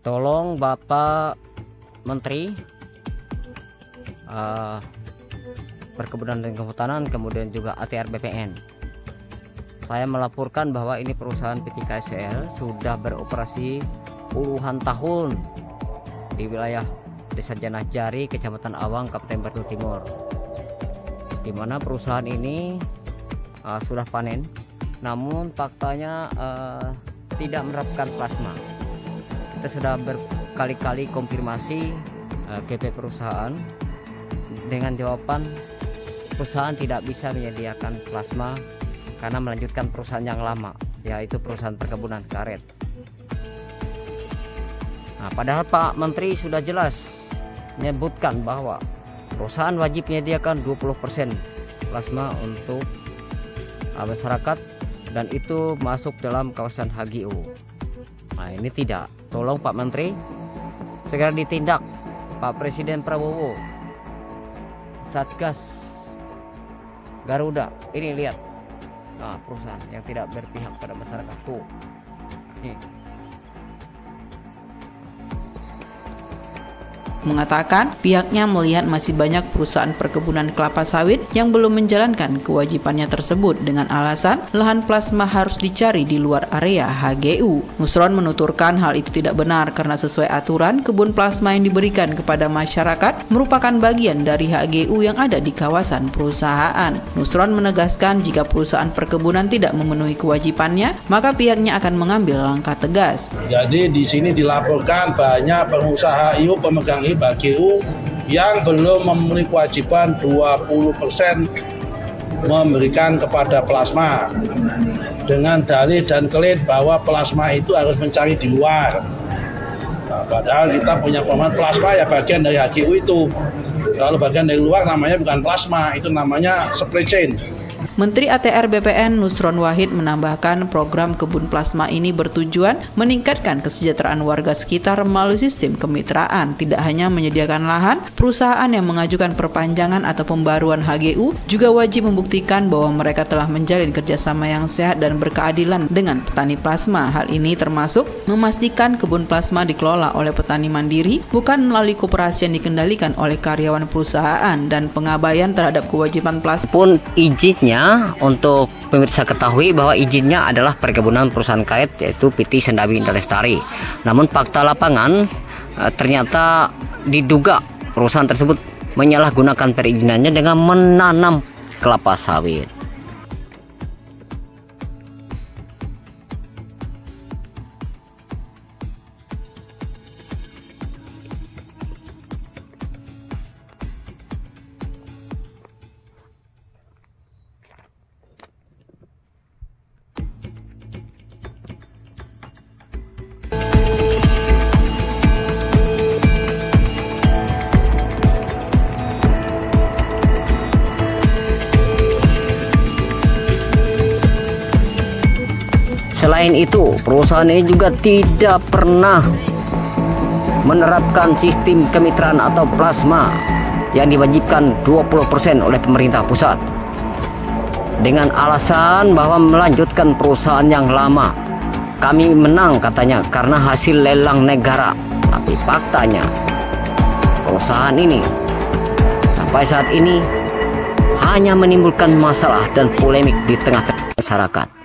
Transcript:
Tolong Bapak Menteri Perkebunan dan Kehutanan, kemudian juga ATR BPN, saya melaporkan bahwa ini perusahaan PT KSL sudah beroperasi puluhan tahun di wilayah Desa Janah Jari, Kecamatan Awang, Kabupaten Bandung Timur, di mana perusahaan ini sudah panen, namun faktanya tidak menerapkan plasma. Kita sudah berkali-kali konfirmasi GP perusahaan dengan jawaban perusahaan tidak bisa menyediakan plasma karena melanjutkan perusahaan yang lama, yaitu perusahaan perkebunan karet. Nah, padahal Pak Menteri sudah jelas menyebutkan bahwa perusahaan wajib menyediakan 20% plasma untuk masyarakat, dan itu masuk dalam kawasan HGU. Nah, ini tidak. Tolong Pak Menteri segera ditindak. Pak Presiden Prabowo, Satgas Garuda, ini lihat, nah, perusahaan yang tidak berpihak pada masyarakat tuh. Nih. Mengatakan pihaknya melihat masih banyak perusahaan perkebunan kelapa sawit yang belum menjalankan kewajibannya tersebut dengan alasan lahan plasma harus dicari di luar area HGU. Nusron menuturkan hal itu tidak benar karena sesuai aturan kebun plasma yang diberikan kepada masyarakat merupakan bagian dari HGU yang ada di kawasan perusahaan. Nusron menegaskan jika perusahaan perkebunan tidak memenuhi kewajibannya, maka pihaknya akan mengambil langkah tegas. Jadi di sini dilaporkan banyak pengusaha IU, pemegang HGU yang belum memenuhi kewajiban 20% memberikan kepada plasma dengan dalih dan klaim bahwa plasma itu harus mencari di luar. Nah, padahal kita punya pemahaman plasma ya bagian dari HGU itu. Kalau bagian dari luar namanya bukan plasma, itu namanya supply chain. Menteri ATR BPN Nusron Wahid menambahkan program kebun plasma ini bertujuan meningkatkan kesejahteraan warga sekitar melalui sistem kemitraan. Tidak hanya menyediakan lahan, perusahaan yang mengajukan perpanjangan atau pembaruan HGU juga wajib membuktikan bahwa mereka telah menjalin kerjasama yang sehat dan berkeadilan dengan petani plasma. Hal ini termasuk memastikan kebun plasma dikelola oleh petani mandiri, bukan melalui koperasi yang dikendalikan oleh karyawan perusahaan, dan pengabaian terhadap kewajiban plasma Pun izinnya, untuk pemirsa ketahui bahwa izinnya adalah perkebunan perusahaan karet, yaitu PT Sendawi Indah Lestari. Namun fakta lapangan ternyata diduga perusahaan tersebut menyalahgunakan perizinannya dengan menanam kelapa sawit. Selain itu, perusahaan ini juga tidak pernah menerapkan sistem kemitraan atau plasma yang diwajibkan 20% oleh pemerintah pusat dengan alasan bahwa melanjutkan perusahaan yang lama. Kami menang katanya karena hasil lelang negara, tapi faktanya perusahaan ini sampai saat ini hanya menimbulkan masalah dan polemik di tengah masyarakat.